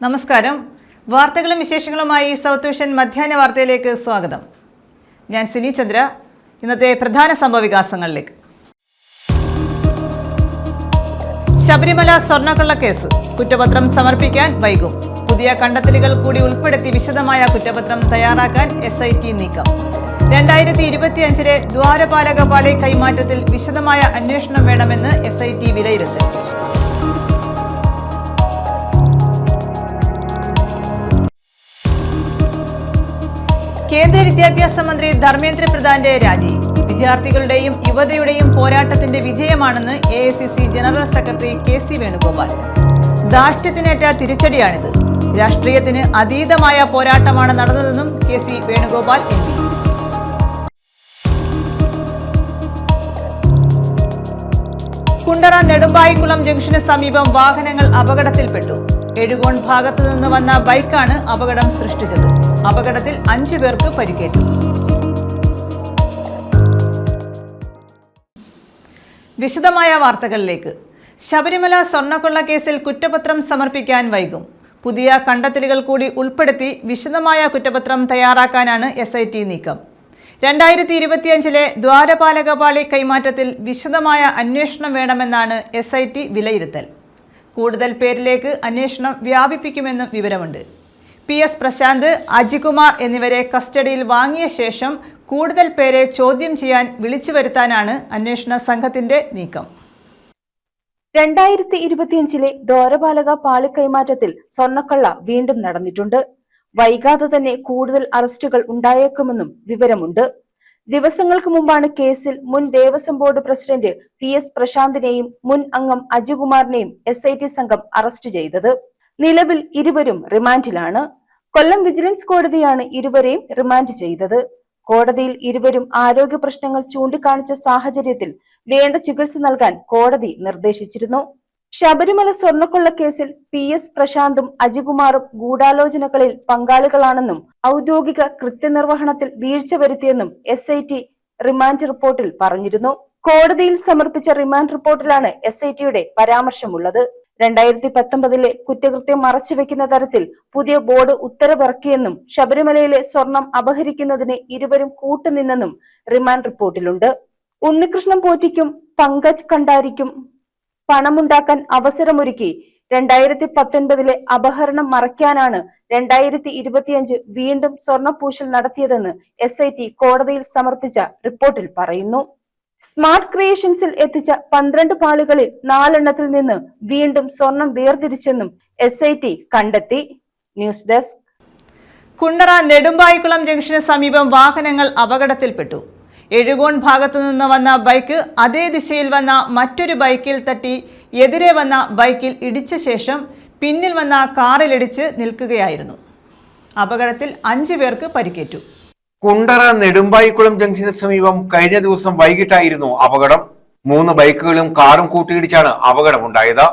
നമസ്കാരം. വാർത്തകളും വിശേഷങ്ങളുമായി സൗത്ത് വിഷൻ മധ്യാഹ്ന വാർത്തയിലേക്ക് സ്വാഗതം. ഞാൻ സിനി ചന്ദ്ര. ഇന്നത്തെ പ്രധാന സംഭവവികാസങ്ങളിലേക്ക്. ശബരിമല സ്വർണ്ണക്കള്ളക്കേസ് കുറ്റപത്രം സമർപ്പിക്കാൻ വൈകും. പുതിയ കണ്ടെത്തലുകൾ കൂടി ഉൾപ്പെടുത്തി വിശദമായ കുറ്റപത്രം തയ്യാറാക്കാൻ SIT നീക്കം. 2025 ദ്വാരപാലക പാളി കൈമാറ്റത്തിൽ വിശദമായ അന്വേഷണം വേണമെന്ന് SIT വിലയിരുത്തൽ. കേന്ദ്ര വിദ്യാഭ്യാസ മന്ത്രി ധർമ്മേന്ദ്ര പ്രധാന്റെ രാജി വിദ്യാർത്ഥികളുടെയും യുവതയുടെയും പോരാട്ടത്തിന്റെ വിജയമാണെന്ന് AICC general secretary KC Venugopal. ധാർഷ്ട്യത്തിനേറ്റ തിരിച്ചടിയാണിത്. രാഷ്ട്രീയത്തിന് അതീതമായ പോരാട്ടമാണ് നടന്നതെന്നും KC വേണുഗോപാൽ MP. കുണ്ടറ നെടുമ്പായിക്കുളം ജംഗ്ഷന് സമീപം വാഹനങ്ങൾ അപകടത്തിൽപ്പെട്ടു. എഴുകോൺ ഭാഗത്തു നിന്ന് വന്ന ബൈക്കാണ് അപകടം സൃഷ്ടിച്ചത്. അപകടത്തിൽ 5 പേർക്ക് പരിക്കേറ്റു. വിശദമായ വാർത്തകളിലേക്ക്. ശബരിമല സ്വർണ്ണക്കൊള്ളക്കേസിൽ കുറ്റപത്രം സമർപ്പിക്കാൻ വൈകും. പുതിയ കണ്ടെത്തലുകൾ കൂടി ഉൾപ്പെടുത്തി വിശദമായ കുറ്റപത്രം തയ്യാറാക്കാനാണ് SIT നീക്കം. 2025 ദ്വാരപാലക പാളി കൈമാറ്റത്തിൽ വിശദമായ അന്വേഷണം വേണമെന്നാണ് SIT വിലയിരുത്തൽ. കൂടുതൽ പേരിലേക്ക് അന്വേഷണം വ്യാപിപ്പിക്കുമെന്നും വിവരമുണ്ട്. PS പ്രശാന്ത്, അജികുമാർ എന്നിവരെ കസ്റ്റഡിയിൽ വാങ്ങിയ ശേഷം കൂടുതൽ പേരെ ചോദ്യം ചെയ്യാൻ വിളിച്ചു വരുത്താനാണ് അന്വേഷണ സംഘത്തിന്റെ നീക്കം. 2025 ദ്വാരപാലക പാളി കൈമാറ്റത്തിൽ സ്വർണ്ണക്കള്ള വീണ്ടും നടന്നിട്ടുണ്ട്. വൈകാതെ തന്നെ കൂടുതൽ അറസ്റ്റുകൾ ഉണ്ടായേക്കുമെന്നും വിവരമുണ്ട്. ദിവസങ്ങൾക്ക് മുമ്പാണ് കേസിൽ മുൻ ദേവസ്വം ബോർഡ് പ്രസിഡന്റ് PS പ്രശാന്തിനെയും മുൻ അംഗം അജികുമാറിനെയും SIT സംഘം അറസ്റ്റ് ചെയ്തത്. നിലവിൽ ഇരുവരും റിമാൻഡിലാണ്. കൊല്ലം വിജിലൻസ് കോടതിയാണ് ഇരുവരെയും റിമാൻഡ് ചെയ്തത്. കോടതിയിൽ ഇരുവരും ആരോഗ്യ പ്രശ്നങ്ങൾ ചൂണ്ടിക്കാണിച്ച സാഹചര്യത്തിൽ വേണ്ട ചികിത്സ നൽകാൻ കോടതി നിർദ്ദേശിച്ചിരുന്നു. ശബരിമല സ്വർണ്ണക്കൊള്ളക്കേസിൽ PS പ്രശാന്തും അജികുമാറും ഗൂഢാലോചനകളിൽ പങ്കാളികളാണെന്നും ഔദ്യോഗിക കൃത്യനിർവഹണത്തിൽ വീഴ്ച വരുത്തിയെന്നും SIT റിമാൻഡ് റിപ്പോർട്ടിൽ പറഞ്ഞിരുന്നു. കോടതിയിൽ സമർപ്പിച്ച റിമാൻഡ് റിപ്പോർട്ടിലാണ് SITയുടെ പരാമർശമുള്ളത്. 2019 കുറ്റകൃത്യം മറച്ചുവെക്കുന്ന തരത്തിൽ പുതിയ ബോർഡ് ഉത്തരവിറക്കിയെന്നും ശബരിമലയിലെ സ്വർണം അപഹരിക്കുന്നതിന് ഇരുവരും കൂട്ടുനിന്നെന്നും റിമാൻഡ് റിപ്പോർട്ടിലുണ്ട്. ഉണ്ണികൃഷ്ണൻ പോറ്റിക്കും പങ്കജ് കണ്ടാരിക്കും പണമുണ്ടാക്കാൻ അവസരമൊരുക്കി 2019 അപഹരണം മറയ്ക്കാനാണ് 2025 വീണ്ടും സ്വർണ്ണപ്പൂശൽ നടത്തിയതെന്ന് SIT കോടതിയിൽ സമർപ്പിച്ച റിപ്പോർട്ടിൽ പറയുന്നു. സ്മാർട്ട് ക്രിയേഷൻസിൽ എത്തിച്ച 12 പാളികളിൽ 4 എണ്ണത്തിൽ നിന്ന് വീണ്ടും സ്വർണം വേർതിരിച്ചെന്നും SIT കണ്ടെത്തി. News desk. കുണ്ടറ നെടുമ്പായിക്കുളം ജംഗ്ഷന് സമീപം വാഹനങ്ങൾ അപകടത്തിൽപ്പെട്ടു. എഴുകോൺ ഭാഗത്തു നിന്ന് വന്ന ബൈക്ക് അതേ ദിശയിൽ വന്ന മറ്റൊരു ബൈക്കിൽ തട്ടി എതിരെ വന്ന ബൈക്കിൽ ഇടിച്ച ശേഷം പിന്നിൽ വന്ന കാറിലിടിച്ച് നിൽക്കുകയായിരുന്നു. അപകടത്തിൽ 5 പേർക്ക് പരിക്കേറ്റു. കുണ്ടറ നെടുമ്പായിക്കുളം ജംഗ്ഷന് സമീപം കഴിഞ്ഞ ദിവസം വൈകിട്ടായിരുന്നു അപകടം. 3 ബൈക്കുകളും കാറും കൂട്ടിയിടിച്ചാണ് അപകടമുണ്ടായത്.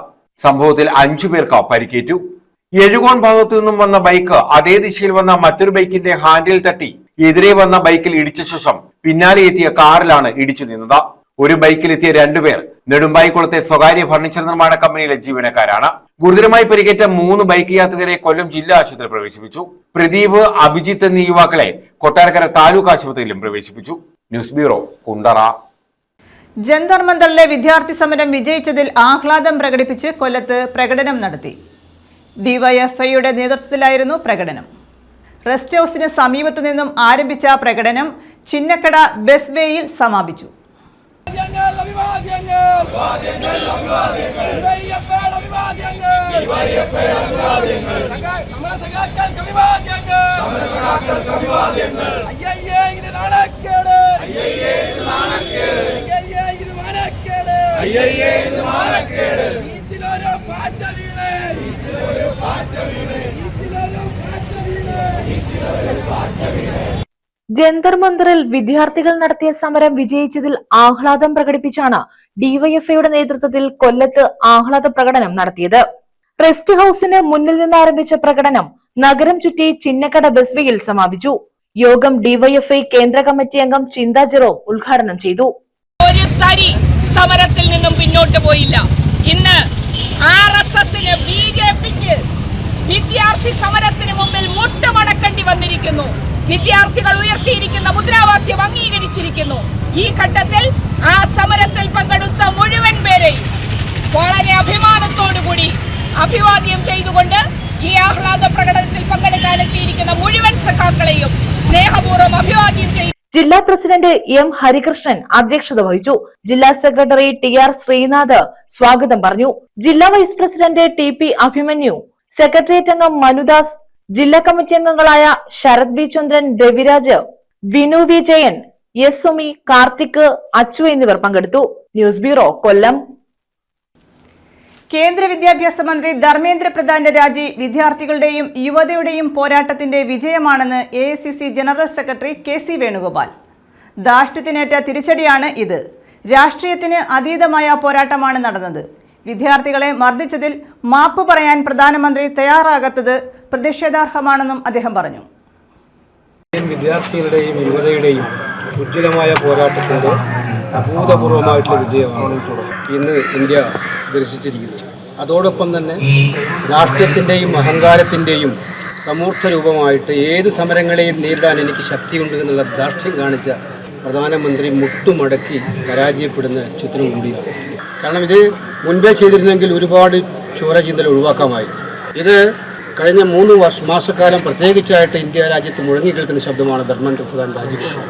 സംഭവത്തിൽ 5 പേർക്ക് പരിക്കേറ്റു. എഴുകോൺ ഭാഗത്തു നിന്നും വന്ന ബൈക്ക് അതേ ദിശയിൽ വന്ന മറ്റൊരു ബൈക്കിന്റെ ഹാൻഡിൽ തട്ടി എതിരെ വന്ന ബൈക്കിൽ ഇടിച്ച ശേഷം പിന്നാലെ എത്തിയ കാറിലാണ് ഇടിച്ചു നിന്നത്. ഒരു ബൈക്കിലെത്തിയ 2 പേർ നെടുമ്പായിക്കുളത്തെ സ്വകാര്യ ഫർണിച്ചർ നിർമ്മാണ കമ്പനിയിലെ ജീവനക്കാരാണ്. ഗുരുതരമായി പരിക്കേറ്റ 3 ബൈക്ക് യാത്രികരെ കൊല്ലം ജില്ലാ ആശുപത്രിയിൽ പ്രവേശിപ്പിച്ചു. പ്രദീപ്, അഭിജിത്ത് എന്നീ യുവാക്കളെ കൊട്ടാരക്കര താലൂക്ക് ആശുപത്രിയിലും പ്രവേശിപ്പിച്ചു. News bureau, Kundara. ജന്തർ മന്ദറിലെ വിദ്യാർത്ഥി സമരം വിജയിച്ചതിൽ ആഹ്ലാദം പ്രകടിപ്പിച്ച് കൊല്ലത്ത് പ്രകടനം നടത്തി. DYFIയുടെ നേതൃത്വത്തിലായിരുന്നു പ്രകടനം. റെസ്റ്റ് ഹൌസിന് സമീപത്തു നിന്നും ആരംഭിച്ച പ്രകടനം ചിന്നക്കട ബസ് വേയിൽ സമാപിച്ചു. ജന്തർ മന്ദറിൽ വിദ്യാർത്ഥികൾ നടത്തിയ സമരം വിജയിച്ചതിൽ ആഹ്ലാദം പ്രകടിപ്പിച്ചാണ് DYFIയുടെ നേതൃത്വത്തിൽ കൊല്ലത്ത് ആഹ്ലാദ പ്രകടനം നടത്തിയത്. റെസ്റ്റ് ഹൌസിന് മുന്നിൽ നിന്ന് ആരംഭിച്ച പ്രകടനം നഗരം ചുറ്റി ചിന്നക്കട ബസ്വേയിൽ സമാപിച്ചു. യോഗം DYFI കേന്ദ്ര കമ്മിറ്റി അംഗം ചിന്താ ജെറോം ഉദ്ഘാടനം ചെയ്തു. ഒരു തരി സമരത്തിൽ നിന്നും പിന്നോട്ട് പോയില്ല. ഇന്ന് RSSന് BJPക്ക് വിദ്യാർത്ഥി സമരത്തിന് മുമ്പിൽ മുട്ടുമടക്കേണ്ടി വന്നിരിക്കുന്നു. വിദ്യാർത്ഥികൾ ഉയർത്തിയിരിക്കുന്ന മുദ്രാവാക്യം അംഗീകരിച്ചിരിക്കുന്നു. ഈ ഘട്ടത്തിൽ ആ സമരത്തിൽ പങ്കെടുത്ത മുഴുവൻ പേരെയും വളരെ അഭിമാനത്തോടുകൂടി അഭിവാദ്യം ചെയ്തുകൊണ്ട് ഈ ആഹ്ലാദ പ്രകടനത്തിൽ പങ്കെടുക്കാനെത്തിയിരിക്കുന്ന മുഴുവൻ സഖാക്കളെയും സ്നേഹപൂർവ്വം അഭിവാദ്യം ചെയ്തു. ജില്ലാ പ്രസിഡന്റ് എം ഹരികൃഷ്ണൻ അധ്യക്ഷത വഹിച്ചു. ജില്ലാ സെക്രട്ടറി ടി.ആർ. ശ്രീനാഥ് സ്വാഗതം പറഞ്ഞു. ജില്ലാ vice president TP. Abhimanyu, secretariat അംഗം മനുദാസ്, ജില്ലാ കമ്മിറ്റി അംഗങ്ങളായ Sarath B Chandran, Raviraj, Vinu V Jayan, S Sumi, Karthik, Achu എന്നിവർ പങ്കെടുത്തു. News bureau, Kollam. കേന്ദ്ര വിദ്യാഭ്യാസ മന്ത്രി ധർമ്മേന്ദ്ര പ്രധാന്റെ രാജി വിദ്യാർത്ഥികളുടെയും യുവതയുടെയും പോരാട്ടത്തിന്റെ വിജയമാണെന്ന് AICC general secretary KC Venugopal. ധാർഷ്ട്യത്തിനേറ്റ തിരിച്ചടിയാണ് ഇത്. രാഷ്ട്രീയത്തിന് അതീതമായ പോരാട്ടമാണ് നടന്നത്. വിദ്യാർത്ഥികളെ മർദ്ദിച്ചതിൽ മാപ്പ് പറയാൻ പ്രധാനമന്ത്രി തയ്യാറാകാത്തത് പ്രതിഷേധാർഹമാണെന്നും അദ്ദേഹം പറഞ്ഞു. വിദ്യാർത്ഥികളുടെയും യുവതയുടെയും ഉജ്ജ്വലമായ പോരാട്ടത്തിന്റെ അഭൂതപൂർവമായിട്ടുള്ള വിജയമാണ് ഇന്ന് ഇന്ത്യ ദർശിച്ചിരിക്കുന്നത്. അതോടൊപ്പം തന്നെ രാഷ്ട്രീയത്തിൻ്റെയും അഹങ്കാരത്തിൻ്റെയും സമൂർത്ത രൂപമായിട്ട് ഏത് സമരങ്ങളെയും നേരിടാൻ എനിക്ക് ശക്തിയുണ്ട് എന്നുള്ള ധാർഷ്ട്യം കാണിച്ച പ്രധാനമന്ത്രി മുട്ടുമടക്കി പരാജയപ്പെടുന്ന ചിത്രം കൂടിയാണ്. കാരണം ഇത് മുൻപേ ചെയ്തിരുന്നെങ്കിൽ ഒരുപാട് ചോരചിന്തൽ ഒഴിവാക്കാമായിരുന്നു. ഇത് കഴിഞ്ഞ 3 മാസക്കാലം പ്രത്യേകിച്ചായിട്ട് ഇന്ത്യ രാജ്യത്ത് മുഴങ്ങി കേൾക്കുന്ന ശബ്ദമാണ് ധർമ്മേന്ദ്ര പ്രധാൻ രാജിവെച്ചത്.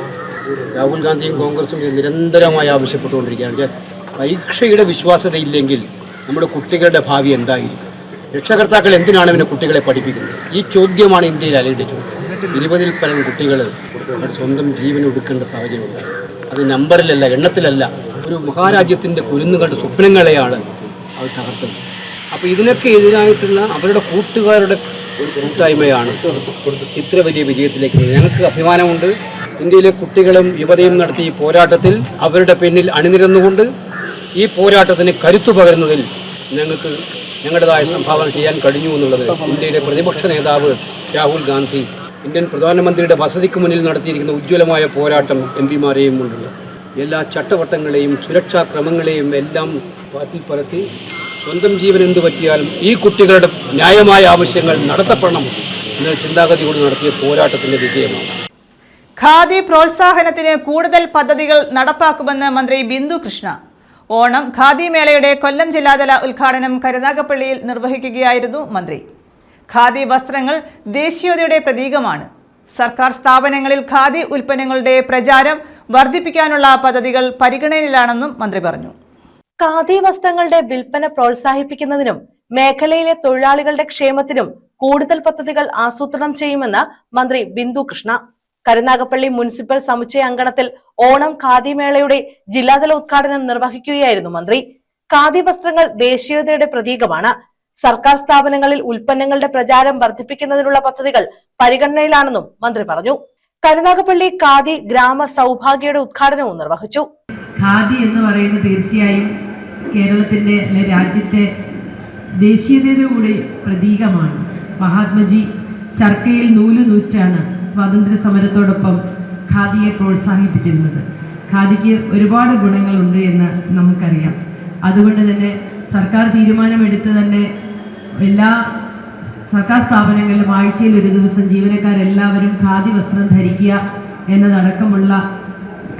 രാഹുൽ ഗാന്ധിയും കോൺഗ്രസും ഇത് നിരന്തരമായി ആവശ്യപ്പെട്ടുകൊണ്ടിരിക്കുകയാണ്. പരീക്ഷയുടെ വിശ്വാസ്യതയില്ലെങ്കിൽ നമ്മുടെ കുട്ടികളുടെ ഭാവി എന്തായിരിക്കും? രക്ഷകർത്താക്കൾ എന്തിനാണ് ഇവനെ കുട്ടികളെ പഠിപ്പിക്കുന്നത്? ഈ ചോദ്യമാണ് ഇന്ത്യയിൽ അലയടിച്ചത്. 20-ൽ പരം കുട്ടികൾ അവരുടെ സ്വന്തം ജീവൻ ഒടുക്കേണ്ട സാഹചര്യമുണ്ടായി. അത് നമ്പറിലല്ല, എണ്ണത്തിലല്ല, ഒരു മഹാരാജ്യത്തിൻ്റെ കുരുന്നുകളുടെ സ്വപ്നങ്ങളെയാണ് അവർ തകർത്തത്. അപ്പോൾ ഇതിനൊക്കെ എതിരായിട്ടുള്ള അവരുടെ കൂട്ടുകാരുടെ ഒരു കൂട്ടായ്മയാണ് ഇത്ര വലിയ വിജയത്തിലേക്ക്. ഞങ്ങൾക്ക് അഭിമാനമുണ്ട്. ഇന്ത്യയിലെ കുട്ടികളും യുവതയും നടത്തിയ ഈ പോരാട്ടത്തിൽ അവരുടെ പിന്നിൽ അണിനിരന്നുകൊണ്ട് ഈ പോരാട്ടത്തിന് കരുത്തു പകരുന്നതിൽ ഞങ്ങൾക്ക് ഞങ്ങളുടേതായ സംഭാവന ചെയ്യാൻ കഴിഞ്ഞു എന്നുള്ളത് ഇന്ത്യയുടെ പ്രതിപക്ഷ നേതാവ് രാഹുൽ ഗാന്ധി ഇന്ത്യൻ പ്രധാനമന്ത്രിയുടെ വസതിക്ക് മുന്നിൽ നടത്തിയിരിക്കുന്ന ഉജ്ജ്വലമായ പോരാട്ടം MP-മാരെയും കൊണ്ടുള്ള എല്ലാ ചട്ടവട്ടങ്ങളെയും സുരക്ഷാ ക്രമങ്ങളെയും എല്ലാം പാറ്റിൽ പരത്തി സ്വന്തം ജീവൻ എന്തു പറ്റിയാലും ഈ കുട്ടികളുടെ ന്യായമായ ആവശ്യങ്ങൾ നടത്തപ്പെടണം എന്ന ചിന്താഗതി കൊണ്ട് നടത്തിയ പോരാട്ടത്തിന്റെ വിജയമാണ്. ഖാദി പ്രോത്സാഹനത്തിന് കൂടുതൽ പദ്ധതികൾ നടപ്പാക്കുമെന്ന് മന്ത്രി ബിന്ദു കൃഷ്ണ. ഓണം ഖാദി മേളയുടെ കൊല്ലം ജില്ലാതല ഉദ്ഘാടനം കരുനാഗപ്പള്ളിയിൽ നിർവഹിക്കുകയായിരുന്നു മന്ത്രി. ഖാദി വസ്ത്രങ്ങൾ ദേശീയതയുടെ പ്രതീകമാണ്. സർക്കാർ സ്ഥാപനങ്ങളിൽ ഖാദി ഉൽപ്പന്നങ്ങളുടെ പ്രചാരം വർദ്ധിപ്പിക്കാനുള്ള പദ്ധതികൾ പരിഗണനയിലാണെന്നും മന്ത്രി പറഞ്ഞു. ഖാദി വസ്ത്രങ്ങളുടെ വിൽപ്പന പ്രോത്സാഹിപ്പിക്കുന്നതിനും മേഖലയിലെ തൊഴിലാളികളുടെ ക്ഷേമത്തിനും കൂടുതൽ പദ്ധതികൾ ആസൂത്രണം ചെയ്യുമെന്ന് മന്ത്രി ബിന്ദു കൃഷ്ണ. കരുനാഗപ്പള്ളി മുനിസിപ്പൽ സമുച്ചയ അങ്കണത്തിൽ ഓണം ഖാദി മേളയുടെ ജില്ലാതല ഉദ്ഘാടനം നിർവഹിക്കുകയായിരുന്നു മന്ത്രി. ഖാദി വസ്ത്രങ്ങൾ ദേശീയതയുടെ പ്രതീകമാണ്. സർക്കാർ സ്ഥാപനങ്ങളിൽ ഉൽപ്പന്നങ്ങളുടെ പ്രചാരം വർദ്ധിപ്പിക്കുന്നതിനുള്ള പദ്ധതികൾ പരിഗണനയിലാണെന്നും മന്ത്രി പറഞ്ഞു. കരുനാഗപ്പള്ളി ഖാദി ഗ്രാമ സൗഭാഗ്യയുടെ ഉദ്ഘാടനവും നിർവഹിച്ചു. ഖാദി എന്ന് പറയുന്നത് തീർച്ചയായും കേരളത്തിന്റെ അല്ലെ രാജ്യത്തെ ദേശീയതയുടെ കൂടി പ്രതീകമാണ്. മഹാത്മജി ചർക്കയിൽ നൂല് നൂറ്റാണ് സ്വാതന്ത്ര്യ സമരത്തോടൊപ്പം ഖാദിയെ പ്രോത്സാഹിപ്പിച്ചിരുന്നത്. ഖാദിക്ക് ഒരുപാട് ഗുണങ്ങളുണ്ട് എന്ന് നമുക്കറിയാം. അതുകൊണ്ട് തന്നെ സർക്കാർ തീരുമാനമെടുത്ത് തന്നെ എല്ലാ സർക്കാർ സ്ഥാപനങ്ങളിലും ആഴ്ചയിൽ ഒരു ദിവസം ജീവനക്കാരെല്ലാവരും ഖാദി വസ്ത്രം ധരിക്കുക എന്നതടക്കമുള്ള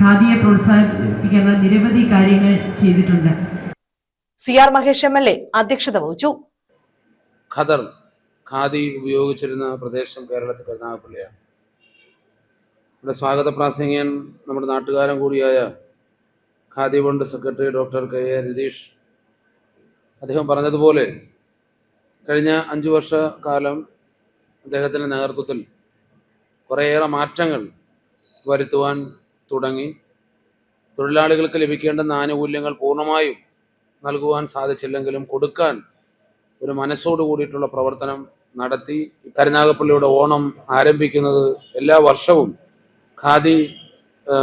ഖാദിയെ പ്രോത്സാഹിപ്പിക്കുന്ന നിരവധി കാര്യങ്ങൾ ചെയ്തിട്ടുണ്ട്. CR മഹേഷ് MLA അധ്യക്ഷത വഹിച്ചു. ഖദർ ഖാദി ഉപയോഗിച്ചിരുന്ന പ്രദേശം കേരളത്തിൽ കരുനാഗപ്പള്ളിയാണ്. ഇവിടെ സ്വാഗത പ്രാസംഗികൻ നമ്മുടെ നാട്ടുകാരൻ കൂടിയായ khadi board secretary doctor KA Ratheesh അദ്ദേഹം പറഞ്ഞതുപോലെ കഴിഞ്ഞ 5 വർഷക്കാലം അദ്ദേഹത്തിൻ്റെ നേതൃത്വത്തിൽ കുറേയേറെ മാറ്റങ്ങൾ വരുത്തുവാൻ തുടങ്ങി. തൊഴിലാളികൾക്ക് ലഭിക്കേണ്ടുന്ന ആനുകൂല്യങ്ങൾ പൂർണ്ണമായും നൽകുവാൻ സാധിച്ചില്ലെങ്കിലും കൊടുക്കാൻ ഒരു മനസ്സോട് കൂടിയിട്ടുള്ള പ്രവർത്തനം നടത്തി. കരുനാഗപ്പള്ളിയുടെ ഓണം ആരംഭിക്കുന്നത് എല്ലാ വർഷവും ഖാദി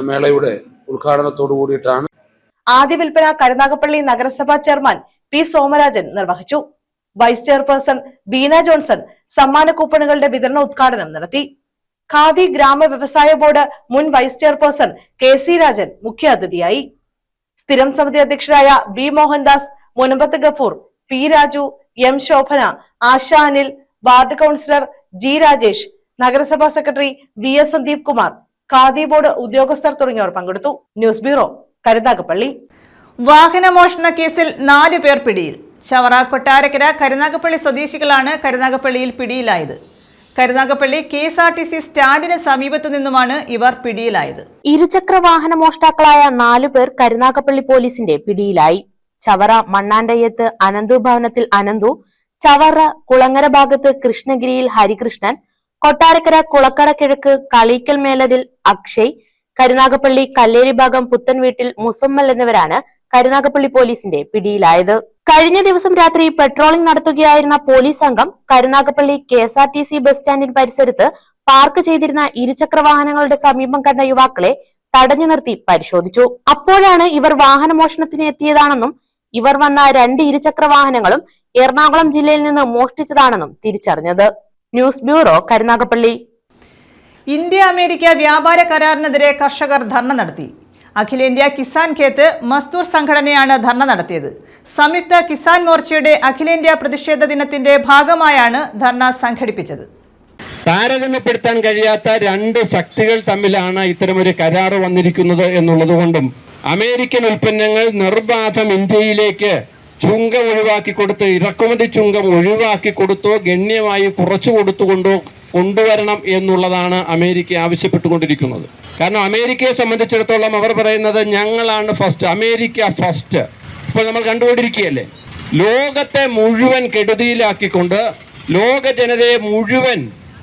മേളയുടെ ഉദ്ഘാടനത്തോടു കൂടിയിട്ടാണ്. ആദ്യ വിൽപ്പന കരുനാഗപ്പള്ളി നഗരസഭാ ചെയർമാൻ P. സോമരാജൻ നിർവഹിച്ചു. വൈസ് ചെയർപേഴ്സൺ ബീന ജോൺസൺ സമ്മാന കൂപ്പണുകളുടെ വിതരണ ഉദ്ഘാടനം നടത്തി. ഖാദി ഗ്രാമ വ്യവസായ ബോർഡ് മുൻ വൈസ് ചെയർപേഴ്സൺ KC രാജൻ മുഖ്യാതിഥിയായി. സ്ഥിരം സമിതി അധ്യക്ഷരായ B. Mohandas, Munambath Gafoor, P. Raju, M. Shobhana, Asha Anil, ward councillor G Rajesh, നഗരസഭാ secretary VS Sandeep Kumar, khadi board ഉദ്യോഗസ്ഥർ തുടങ്ങിയവർ പങ്കെടുത്തു. News bureau, Karunagappally. വാഹനമോഷണ കേസിൽ 4 പേർ പിടിയിൽ. ചവറ, കൊട്ടാരക്കര, കരുനാഗപ്പള്ളി സ്വദേശികളാണ് കരുനാഗപ്പള്ളിയിൽ പിടിയിലായത്. കരുനാഗപ്പള്ളി KSRTC സ്റ്റാൻഡിന് സമീപത്തു നിന്നുമാണ് ഇവർ പിടിയിലായത്. ഇരുചക്ര വാഹന മോഷ്ടാക്കളായ 4 പേർ കരുനാഗപ്പള്ളി പോലീസിന്റെ പിടിയിലായി. ചവറ മണ്ണാണ്ടയ്യത്ത് അനന്തു ഭവനത്തിൽ അനന്തു, ചവറ കുളങ്ങര ഭാഗത്ത് കൃഷ്ണഗിരിയിൽ ഹരികൃഷ്ണൻ, കൊട്ടാരക്കര കുളക്കട കിഴക്ക് കളീക്കൽ മേലതിൽ അക്ഷയ്, കരുനാഗപ്പള്ളി കല്ലേരി ഭാഗം പുത്തൻ വീട്ടിൽ മുസമ്മൽ എന്നിവരാണ് കരുനാഗപ്പള്ളി പോലീസിന്റെ പിടിയിലായത്. കഴിഞ്ഞ ദിവസം രാത്രി പെട്രോളിംഗ് നടത്തുകയായിരുന്ന പോലീസ് സംഘം കരുനാഗപ്പള്ളി KSRTC ബസ് സ്റ്റാൻഡിന് പരിസരത്ത് പാർക്ക് ചെയ്തിരുന്ന ഇരുചക്ര വാഹനങ്ങളുടെ സമീപം കണ്ട യുവാക്കളെ തടഞ്ഞു നിർത്തി പരിശോധിച്ചു. അപ്പോഴാണ് ഇവർ വാഹനമോഷണത്തിന് എത്തിയതാണെന്നും ഇവർ വന്ന 2 ഇരുചക്ര വാഹനങ്ങളും എറണാകുളം ജില്ലയിൽ നിന്ന് മോഷ്ടിച്ചതാണെന്നും തിരിച്ചറിഞ്ഞത്. News bureau, Karunagappally. India America വ്യാപാര കരാറിനെതിരെ കർഷകർ ധർണ നടത്തി. അഖിലേന്ത്യാ കിസാൻ ഖേത്ത് മസ്ദൂർ സംഘടനയാണ് ധർണ നടത്തിയത്. സംയുക്ത കിസാൻ മോർച്ചയുടെ അഖിലേന്ത്യാ പ്രതിഷേധ ദിനത്തിന്റെ ഭാഗമായാണ് ധർണ സംഘടിപ്പിച്ചത്. താരതമ്യപ്പെടുത്താൻ കഴിയാത്ത 2 ശക്തികൾ തമ്മിലാണ് ഇത്തരമൊരു കരാർ വന്നിരിക്കുന്നത് എന്നുള്ളതുകൊണ്ടും അമേരിക്കൻ ഉൽപ്പന്നങ്ങൾ നിർബാധം ഇന്ത്യയിലേക്ക് ചുങ്കം ഒഴിവാക്കി കൊടുത്ത്, ഇറക്കുമതി ചുങ്കം ഒഴിവാക്കി കൊടുത്തോ ഗണ്യമായി കുറച്ചു കൊടുത്തുകൊണ്ടോ കൊണ്ടുവരണം എന്നുള്ളതാണ് അമേരിക്ക ആവശ്യപ്പെട്ടുകൊണ്ടിരിക്കുന്നത്. കാരണം അമേരിക്കയെ സംബന്ധിച്ചിടത്തോളം അവർ പറയുന്നത് ഞങ്ങളാണ് ഫസ്റ്റ്, അമേരിക്ക ഫസ്റ്റ്. ഇപ്പോൾ നമ്മൾ കണ്ടുകൊണ്ടിരിക്കുകയല്ലേ, ലോകത്തെ മുഴുവൻ കെടുതിയിലാക്കിക്കൊണ്ട് ലോക ജനതയെ മുഴുവൻ,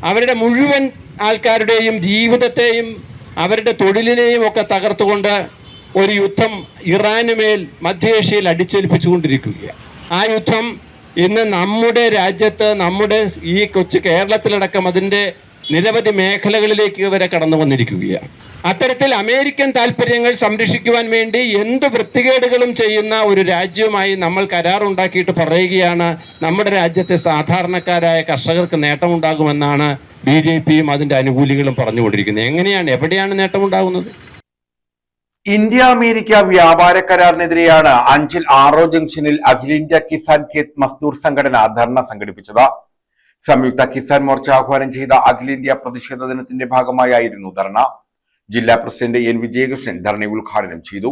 അവരുടെ മുഴുവൻ ആൾക്കാരുടെയും ജീവിതത്തെയും അവരുടെ തൊഴിലിനെയും ഒക്കെ തകർത്തുകൊണ്ട് ഒരു യുദ്ധം ഇറാനുമേൽ മധ്യേഷ്യയിൽ അടിച്ചേൽപ്പിച്ചുകൊണ്ടിരിക്കുകയാണ്. ആ യുദ്ധം ഇന്ന് നമ്മുടെ രാജ്യത്ത്, നമ്മുടെ ഈ കൊച്ചു കേരളത്തിലടക്കം അതിൻ്റെ നിരവധി മേഖലകളിലേക്ക് വരെ കടന്നു വന്നിരിക്കുകയാണ്. അത്തരത്തിൽ അമേരിക്കൻ താല്പര്യങ്ങൾ സംരക്ഷിക്കുവാൻ വേണ്ടി എന്ത് വൃത്തികേടുകളും ചെയ്യുന്ന ഒരു രാജ്യവുമായി നമ്മൾ കരാറുണ്ടാക്കിയിട്ട് പറയുകയാണ് നമ്മുടെ രാജ്യത്തെ സാധാരണക്കാരായ കർഷകർക്ക് നേട്ടമുണ്ടാകുമെന്നാണ് BJPയും അതിൻ്റെ അനുകൂലികളും പറഞ്ഞുകൊണ്ടിരിക്കുന്നത്. എങ്ങനെയാണ്, എവിടെയാണ് നേട്ടമുണ്ടാകുന്നത്? ഇന്ത്യ അമേരിക്ക വ്യാപാര കരാറിനെതിരെയാണ് അഞ്ചൽ ആറോ ജംഗ്ഷനിൽ അഖിലേന്ത്യാ കിസാൻ ഖേത്ത് മസ്ദൂർ സംഘടന ധർണ സംഘടിപ്പിച്ചത്. സംയുക്ത കിസാൻ മോർച്ച ആഹ്വാനം ചെയ്ത അഖിലേന്ത്യാ പ്രതിഷേധ ദിനത്തിന്റെ ഭാഗമായിരുന്നു ധർണ. ജില്ലാ പ്രസിഡന്റ് N വിജയകൃഷ്ണൻ ധർണ ഉദ്ഘാടനം ചെയ്തു.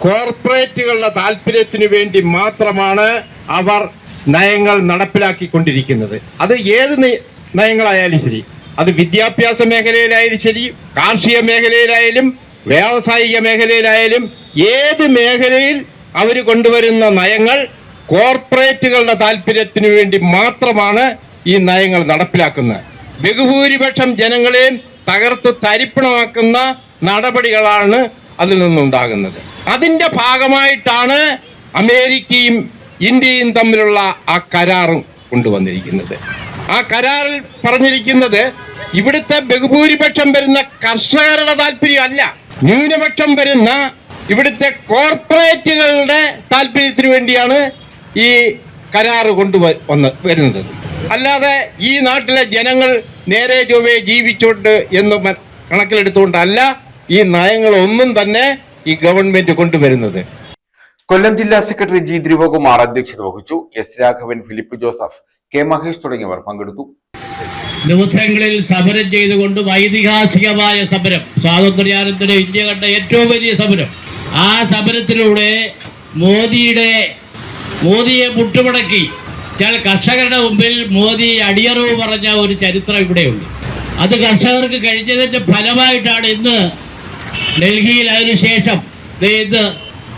കോർപ്പറേറ്റുകളുടെ താല്പര്യത്തിന് വേണ്ടി മാത്രമാണ് അവർ നയങ്ങൾ നടപ്പിലാക്കിക്കൊണ്ടിരിക്കുന്നത്. അത് ഏത് നയങ്ങളായാലും ശരി, അത് വിദ്യാഭ്യാസ മേഖലയിലായാലും ശരി, കാർഷിക മേഖലയിലായാലും വ്യാവസായിക മേഖലയിലായാലും ഏത് മേഖലയിൽ അവർ കൊണ്ടുവരുന്ന നയങ്ങൾ കോർപ്പറേറ്റുകളുടെ താല്പര്യത്തിന് വേണ്ടി മാത്രമാണ് ഈ നയങ്ങൾ നടപ്പിലാക്കുന്നത്. ബഹുഭൂരിപക്ഷം ജനങ്ങളെയും തകർത്ത് തരിപ്പണമാക്കുന്ന നടപടികളാണ് അതിൽ നിന്നുണ്ടാകുന്നത്. അതിന്റെ ഭാഗമായിട്ടാണ് അമേരിക്കയും ഇന്ത്യയും തമ്മിലുള്ള ആ കരാറും കൊണ്ടുവന്നിരിക്കുന്നത്. ആ കരാറിൽ പറഞ്ഞിരിക്കുന്നത് ഇവിടുത്തെ ബഹുഭൂരിപക്ഷം വരുന്ന കർഷകരുടെ താല്പര്യമല്ല, ന്യൂനപക്ഷം വരുന്ന ഇവിടുത്തെ കോർപ്പറേറ്റുകളുടെ താല്പര്യത്തിന് വേണ്ടിയാണ് ഈ കരാറ് വരുന്നത്. അല്ലാതെ ഈ നാട്ടിലെ ജനങ്ങൾ നേരെ ചൊവ്വേ ജീവിച്ചോണ്ട് എന്ന് കണക്കിലെടുത്തുകൊണ്ടല്ല ഈ നയങ്ങളൊന്നും തന്നെ ഈ ഗവൺമെന്റ് കൊണ്ടുവരുന്നത്. കൊല്ലം ജില്ലാ സെക്രട്ടറി G ധ്രുവകുമാർ അധ്യക്ഷത വഹിച്ചു. S Raghavan, Philip Joseph, K Mahesh തുടങ്ങിയവർ പങ്കെടുത്തു. ദിവസങ്ങളിൽ സമരം ചെയ്തുകൊണ്ടും ഐതിഹാസികമായ സമരം, സ്വാതന്ത്ര്യാനന്തര ഇന്ത്യ കണ്ട ഏറ്റവും വലിയ സമരം, ആ സമരത്തിലൂടെ മോദിയെ മുട്ടുമടക്കി കർഷകരുടെ മുമ്പിൽ മോദി അടിയറവ് പറഞ്ഞ ഒരു ചരിത്രം ഇവിടെയുണ്ട്. അത് കർഷകർക്ക് കഴിഞ്ഞതിന്റെ ഫലമായിട്ടാണ് ഇന്ന് ഡൽഹിയിൽ അതിനുശേഷം ഇന്ന്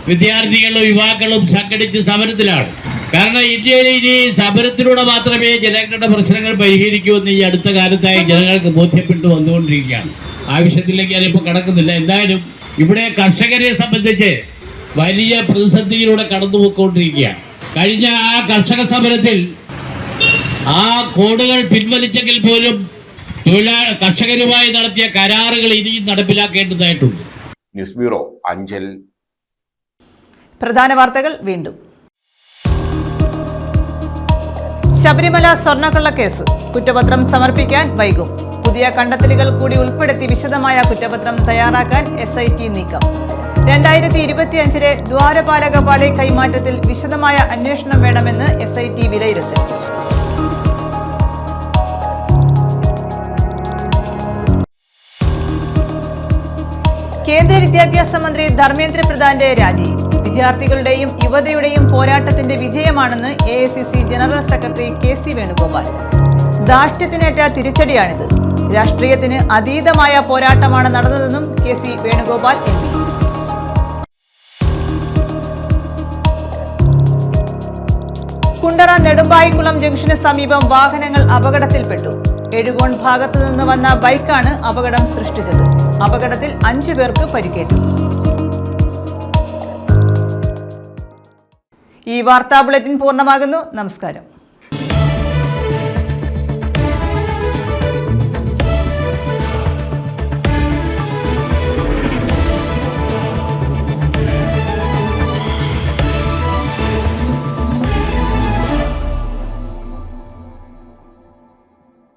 വിദ്യാർത്ഥികളും യുവാക്കളും സംഘടിച്ച് സമരത്തിലാണ്. കാരണം ഇന്ത്യയിൽ ഇനി സമരത്തിലൂടെ മാത്രമേ ജനങ്ങളുടെ പ്രശ്നങ്ങൾ പരിഹരിക്കുമെന്ന് ഈ അടുത്ത കാലത്തായി ജനങ്ങൾക്ക് ബോധ്യപ്പെട്ടു വന്നുകൊണ്ടിരിക്കുകയാണ്. ആവശ്യത്തിലേക്ക് ഞാനിപ്പോൾ കടക്കുന്നില്ല. എന്തായാലും ഇവിടെ കർഷകരെ സംബന്ധിച്ച് വലിയ പ്രതിസന്ധിയിലൂടെ കടന്നുപോയിക്കൊണ്ടിരിക്കുകയാണ്. കഴിഞ്ഞ ആ കർഷക സമരത്തിൽ ആ കോഡുകൾ പിൻവലിച്ചെങ്കിൽ പോലും കർഷകരുമായി നടത്തിയ കരാറുകൾ ഇനിയും നടപ്പിലാക്കേണ്ടതായിട്ടുണ്ട്. News bureau, Anchal. പ്രധാന വാർത്തകൾ വീണ്ടും. ശബരിമല സ്വർണ്ണക്കള്ളക്കേസ് കുറ്റപത്രം സമർപ്പിക്കാൻ വൈകും. പുതിയ കണ്ടെത്തലുകൾ കൂടി ഉൾപ്പെടുത്തി വിശദമായ കുറ്റപത്രം തയ്യാറാക്കാൻ SIT നീക്കം. 2025 ദ്വാരപാലക പാളി കൈമാറ്റത്തിൽ വിശദമായ അന്വേഷണം വേണമെന്ന് SIT വിലയിരുത്തൽ. കേന്ദ്ര വിദ്യാഭ്യാസ മന്ത്രി ധർമ്മേന്ദ്ര പ്രധാന്റെ രാജി വിദ്യാർത്ഥികളുടെയും യുവതയുടെയും പോരാട്ടത്തിന്റെ വിജയമാണെന്ന് AICC general secretary KC Venugopal. ധാർഷ്ട്യത്തിനേറ്റ തിരിച്ചടിയാണിത്. രാഷ്ട്രീയത്തിന് അതീതമായ പോരാട്ടമാണ് നടന്നതെന്നും KC വേണുഗോപാൽ MP. കുണ്ടറ നെടുമ്പായിക്കുളം ജംഗ്ഷന് സമീപം വാഹനങ്ങൾ അപകടത്തിൽപ്പെട്ടു. എഴുകോൺ ഭാഗത്തു നിന്ന് വന്ന ബൈക്കാണ് അപകടം സൃഷ്ടിച്ചത്. അപകടത്തിൽ 5 പേർക്ക് പരിക്കേറ്റു. ഈ വാർത്താ ബുള്ളറ്റിൻ പൂർണ്ണമാകുന്നു. നമസ്കാരം.